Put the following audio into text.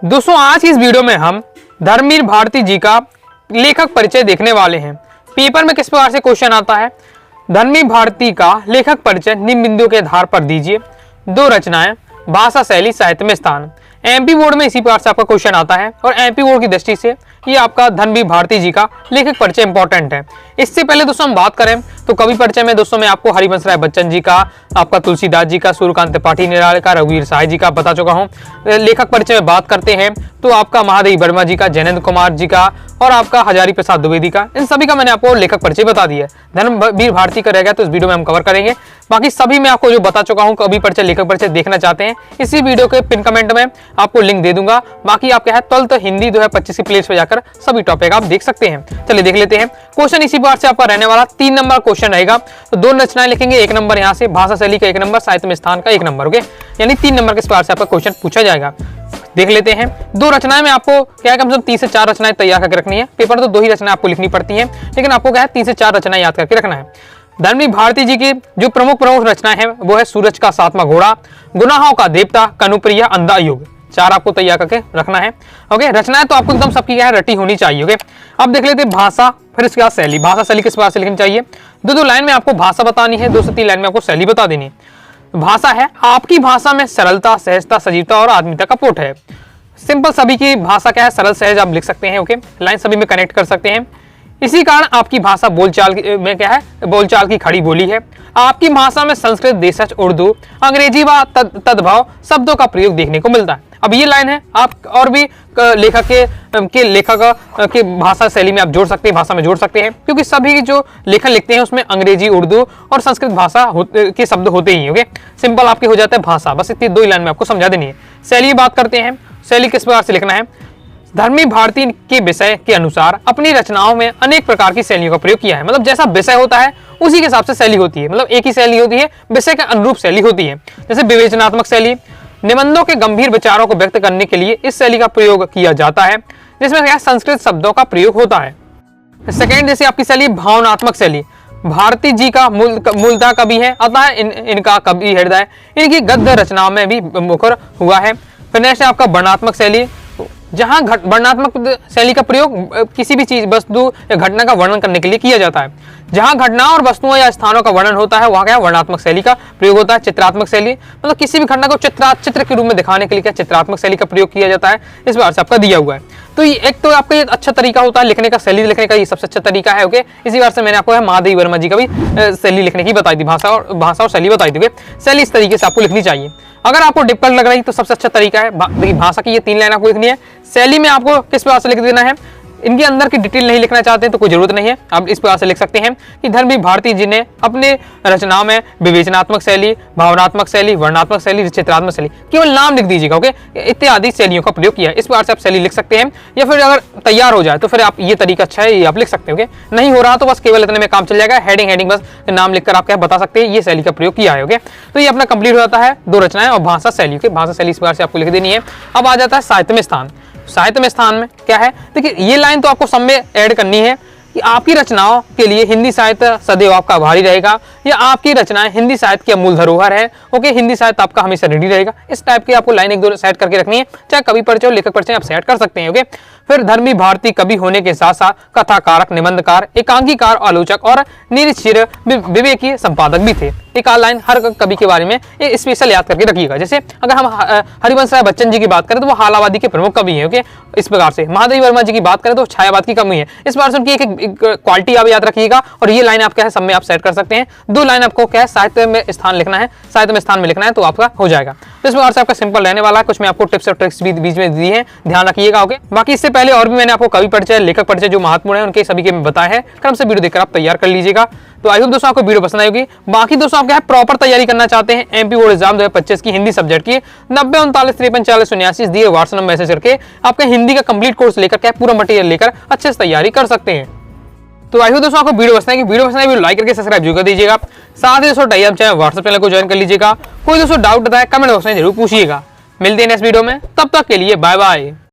दोस्तों आज की इस वीडियो में हम धर्मवीर भारती जी का लेखक परिचय देखने वाले हैं। पेपर में किस प्रकार से क्वेश्चन आता है, धर्मवीर भारती का लेखक परिचय निम्न बिंदुओं के आधार पर दीजिए। दो रचनाएं, भाषा, शैली, साहित्य में स्थान। एमपी बोर्ड में इसी प्रकार से आपका क्वेश्चन आता है और एमपी बोर्ड की दृष्टि से ये आपका धर्मवीर भारती जी का लेखक परिचय इंपॉर्टेंट है। इससे पहले दोस्तों हम बात करें तो कवि परिचय में दोस्तों मैं आपको हरिवंश राय बच्चन जी का, आपका तुलसीदास जी का, सूर्यकांत त्रिपाठी निराला का, रघुवीर साय जी का बता चुका हूँ। लेखक परिचय में बात करते हैं तो आपका महादेवी वर्मा जी का, जैनेन्द्र कुमार जी का और आपका हजारी प्रसाद द्विवेदी का, इन सभी का मैंने आपको लेखक परिचय बता दिया है। धर्मवीर भारती का रह गया तो इस वीडियो में हम कवर करेंगे। बाकी सभी मैं आपको जो बता चुका हूँ, कवि परिचय, लेखक परिचय देखना चाहते हैं इसी वीडियो के पिन कमेंट में आपको लिंक दे दूंगा। बाकी आप क्या है 12th हिंदी 2025 की प्लेलिस्ट पे जाकर सभी टॉपिक आप देख सकते हैं। चलिए देख लेते हैं। क्वेश्चन इसी बार से आपका रहने वाला 3 नंबर क्वेश्चन रहेगा। तो 2 रचनाएं लिखेंगे, 1 नंबर यहाँ से, भाषा शैली का 1 नंबर, साहित्य में स्थान का 1 नंबर। ओके, यानी 3 नंबर के इस बार से आपका क्वेश्चन पूछा जाएगा। देख लेते हैं। 2 रचनाएं में आपको क्या है, कम से कम 3 से 4 रचनाएं तैयार करके रखनी है। पेपर तो 2 ही रचनाएं आपको लिखनी पड़ती है, लेकिन आपको क्या है 3 से 4 रचनाएं याद करके रखना है। धर्मवीर भारती जी की जो प्रमुख रचनाएं हैं वो है सूरज का 7वां घोड़ा, गुनाहों का देवता, कनुप्रिया, अंधा युग। 4 आपको तैयार करके रखना है। ओके, रचनाएं तो आपको एकदम सबकी क्या है रटी होनी चाहिए। ओके, अब देख लेते हैं भाषा, फिर इसके बाद शैली। भाषा शैली किस प्रकार से लिखनी चाहिए, 2 लाइन में आपको भाषा बतानी है, 2 से 3 लाइन में आपको शैली बता देनी है। भाषा है, आपकी भाषा में सरलता, सहजता, सजीवता और आत्मीयता का पुट है। सिंपल सभी की भाषा क्या है, सरल सहज आप लिख सकते हैं। ओके, लाइन सभी में कनेक्ट कर सकते हैं। इसी कारण आपकी भाषा बोलचाल में क्या है, बोलचाल की खड़ी बोली है। आपकी भाषा में संस्कृत, देशज, उर्दू, अंग्रेजी व तद्भव शब्दों का प्रयोग देखने को मिलता है। अब ये लाइन है, आप और भी लेखक के भाषा शैली में आप जोड़ सकते हैं, भाषा में जोड़ सकते हैं, क्योंकि सभी जो लेखन लिखते हैं उसमें अंग्रेजी, उर्दू और संस्कृत भाषा के शब्द होते ही। ओके, सिंपल आपके हो जाता है भाषा। बस इतनी 2 लाइन में आपको समझा देनी है। शैली की बात करते हैं, शैली किस प्रकार से लिखना है। धर्मवीर भारती के विषय के अनुसार अपनी रचनाओं में अनेक प्रकार की शैलियों का प्रयोग किया है। मतलब जैसा विषय होता है उसी के हिसाब से शैली होती है। मतलब एक ही शैली होती है, विषय के अनुरूप शैली होती है। जैसे विवेचनात्मक शैली, निबंधों के गंभीर विचारों को व्यक्त करने के लिए इस शैली का प्रयोग किया जाता है, जिसमें क्या संस्कृत शब्दों का प्रयोग होता है। सेकेंड जैसे आपकी शैली भावनात्मक शैली। भारती जी का मूलतः कवि है, अतः इनका कवि हृदय इनकी गद्य रचनाओं में भी मुखर हुआ है। फिर नेक्स्ट है आपका वर्णनात्मक शैली, जहां वर्णनात्मक शैली का प्रयोग किसी भी चीज, वस्तु या घटना का वर्णन करने के लिए किया जाता है। जहां घटनाओं और वस्तुओं या स्थानों का वर्णन होता है वहां क्या वर्णनात्मक शैली का प्रयोग होता है। चित्रात्मक शैली, मतलब किसी भी घटना को चित्र के रूप में दिखाने के लिए क्या चित्रात्मक शैली का प्रयोग किया जाता है। इस बार से आपका दिया हुआ है। तो ये एक तो आपका ये अच्छा तरीका होता है लिखने का, शैली लिखने का ये सबसे अच्छा तरीका है। ओके, इसी बार से मैंने आपको है महादेवी वर्मा जी का भी शैली लिखने की बताई थी, भाषा और शैली बताई थी। शैली इस तरीके से आपको लिखनी चाहिए। अगर आपको डिफिकल्ट लग रही है तो सबसे अच्छा तरीका है, देखिए भाषा की ये 3 लाइन आपको लिखनी है। शैली में आपको किस प्रकार से लिख देना है, इनके अंदर की डिटेल नहीं लिखना चाहते हैं तो कोई जरूरत नहीं है। आप इस प्रकार से लिख सकते हैं कि धर्मवीर भारती जी ने अपने रचनाओं में विवेचनात्मक शैली, भावनात्मक शैली, वर्णनात्मक शैली, चित्रात्मक शैली, केवल नाम लिख दीजिएगा। ओके, इत्यादि शैलियों का प्रयोग किया है। इस प्रकार से आप शैली लिख सकते हैं, या फिर अगर तैयार हो जाए तो फिर आप ये तरीका अच्छा है, ये आप लिख सकते हैं। ओके, नहीं हो रहा तो बस केवल इतने में काम चल जाएगा। हेडिंग बस नाम लिखकर आप क्या बता सकते हैं ये शैली का प्रयोग किया है। ओके, तो ये अपना कंप्लीट हो जाता है 2 रचनाएं और भाषा शैली। के भाषा शैली इस प्रकार से आपको लिख देनी है। अब आ जाता है साहित्य में स्थान। साहित्य में स्थान में क्या है, देखिए ये लाइन तो आपको सब में ऐड करनी है कि आपकी रचनाओं के लिए हिंदी साहित्य सदैव आपका आभारी रहेगा, या आपकी रचनाएं हिंदी साहित्य की अमूल धरोहर है। ओके, हिंदी साहित्य आपका हमेशा रेडी रहेगा। इस टाइप की आपको लाइन 1-2 सेट करके रखनी है, चाहे कवि परिचय और लेखक परिचय आप सेट कर सकते हैं। ओके, फिर धर्मवीर भारती कवि होने के साथ साथ कथाकारक, निबंधकार, एकांकीकार, आलोचक और निरीक्षर विवेकी संपादक भी थे। एक लाइन हर कवि के बारे में एक स्पेशल याद करके रखिएगा। जैसे अगर हम हरिवंश राय बच्चन जी की बात करें तो वो हालावादी के प्रमुख कवि हैं। ओके, इस प्रकार से महादेवी वर्मा जी की बात करें तो छायावाद की कमी है। इस प्रकार से उनकी एक क्वालिटी आप याद रखिएगा, और ये लाइन आप क्या है सब में आप सेट कर सकते हैं। 2 लाइन आपको क्या है साहित्य में स्थान लिखना है, साहित्य में स्थान में लिखना है तो आपका हो जाएगा। तो इस प्रकार से आपका सिंपल रहने वाला है। कुछ मैं आपको टिप्स और ट्रिक्स भी बीच में दी है, ध्यान रखिएगा। ओके, बाकी इससे पहले और भी मैंने आपको कवि परिचय, लेखक परिचय जो महत्वपूर्ण है उनके सभी के बताए हैं, क्रम से वीडियो देखकर आप तैयार कर लीजिएगा। तो आई होप दोस्तों आपको वीडियो पसंद आएगी। बाकी दोस्तों आप क्या है प्रॉपर तैयारी करना चाहते हैं एमपी बोर्ड एग्जाम 2025 की हिंदी सब्जेक्ट की, 90 39 53 40 79 दिए व्हाट्सएप नंबर मैसेज करके आपका हिंदी का कंप्लीट कोर्स लेकर क्या पूरा मटेरियल लेकर अच्छे से तैयारी कर सकते हैं। तो आई होप दोस्तों आपको वीडियो पसंद आएगी। वीडियो पसंद आएगी लाइक करके सब्सक्राइब जरूर कर दीजिएगा। साथ ही दोस्तों टाइप चाहे व्हाट्सएप चैनल को ज्वाइन कर लीजिएगा। कोई दोस्तों डाउट आता है कमेंट बॉक्स में जरूर पूछिएगा। मिलते हैं नेक्स्ट वीडियो में, तब तक के लिए बाय बाय।